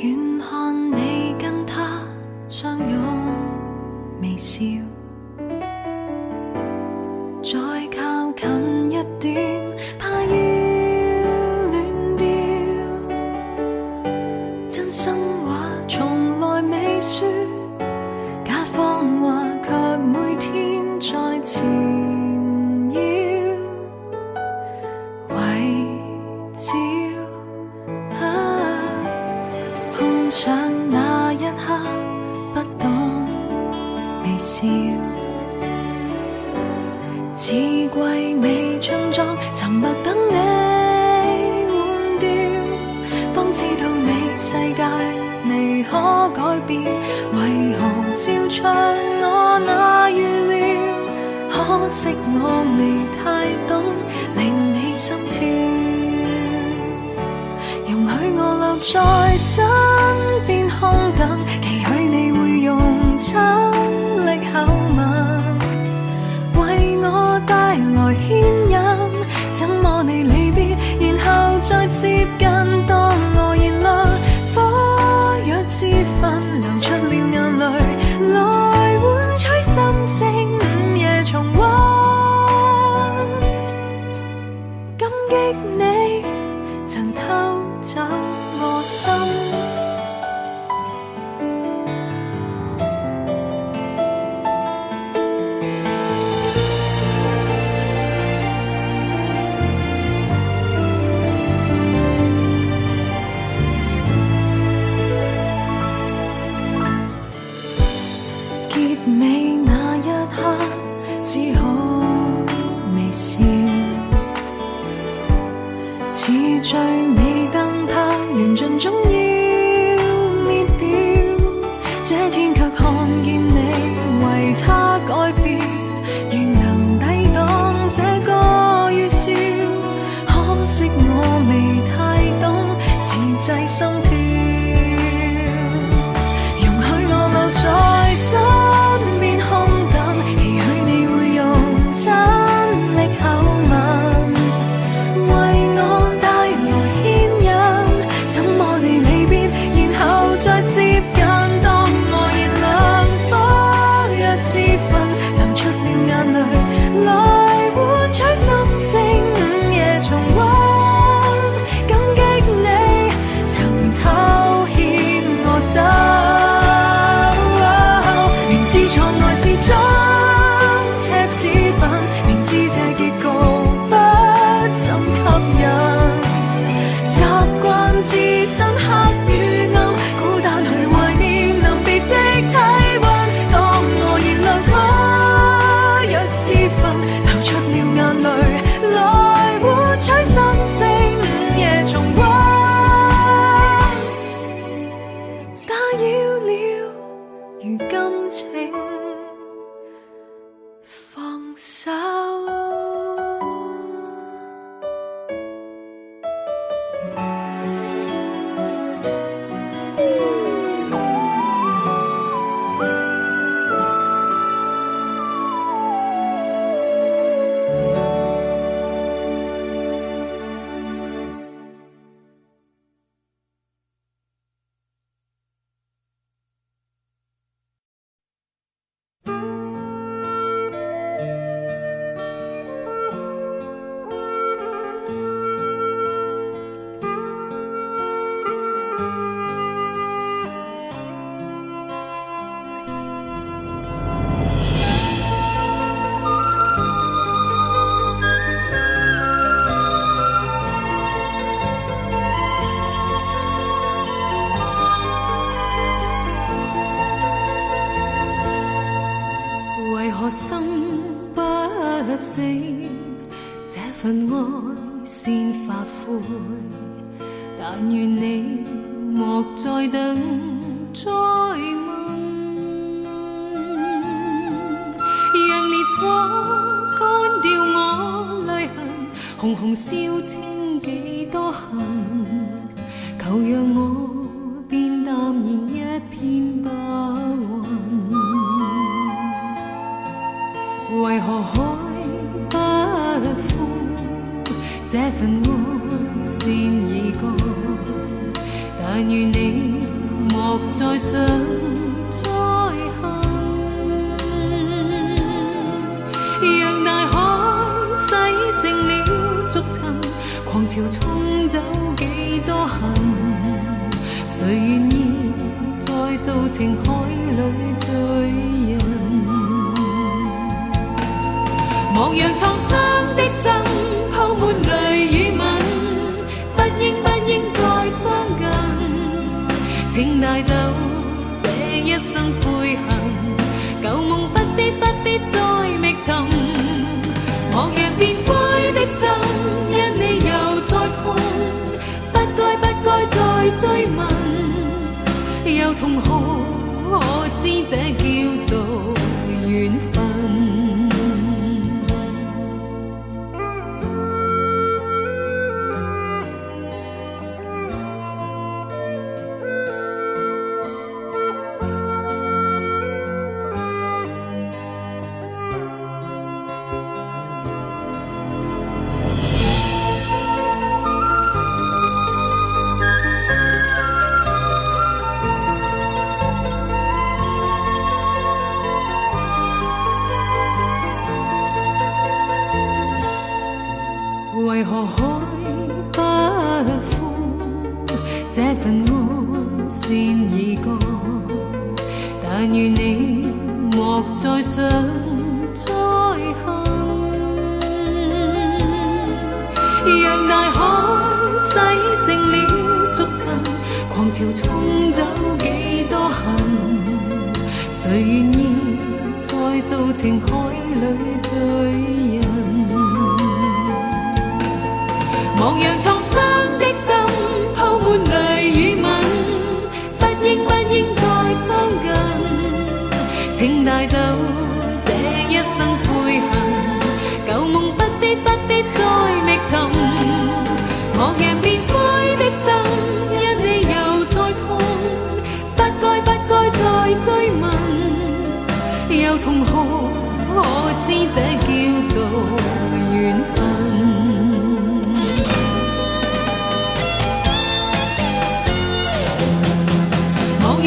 願看你跟他相擁微笑，再靠近一點，怕要亂掉。真心話從來未說，假謊話卻每天在纏繞，圍繞。碰上那一刻，不懂微笑。似季尾春裝，沉默等你換掉，方知道你世界未可改變，為何照唱我那預料？可惜我未太懂，令你心跳。容許我留在身邊空等，期許你會用親力口吻為我帶來牽引，怎麼你離別然後再接近，當我燃亮火藥之分，流出了眼淚來換取心聲，午夜重溫，感激你曾偷走我心。結尾那一刻，只好微笑，似最美燈泡，緣盡終要滅掉。這天卻看見你為他改變，願能抵擋這個預兆。可惜我未太懂自制心跳，容許我留在身邊空等，期許你會用親力口吻為我帶來牽引，怎麼你離別然後再接近，當我燃亮火藥之分，流出了眼淚來換取心聲，午夜重溫，感激你曾偷牽我手。心不死，這份愛先發灰，但願你莫再等再問，讓烈火乾掉我淚痕，紅紅燒清幾多恨，求讓我變淡然一片白雲。為何海不枯？這份愛先已過，但願你再想再恨，讓大海洗淨了逐塵，狂潮沖走幾多恨，誰願意再做情海裏罪人？莫讓創傷的心鋪滿淚與吻，不應再相近，請帶走這一生悔恨，舊夢不必再覓尋。莫讓變灰的心因你又再痛，不該再追問，又痛哭我知這叫做緣分。為何海不枯？這份愛線已過，但願你莫再想再恨。讓大海洗淨了逐塵，狂潮沖走幾多恨，誰願意再做情海裏罪人？莫讓創傷的心鋪滿淚與吻，不應再相近，請帶走這一生悔恨，舊夢不必再覓尋。莫讓變灰的心因你又再痛，不該再追問，又痛哭我知這叫做緣分。莫讓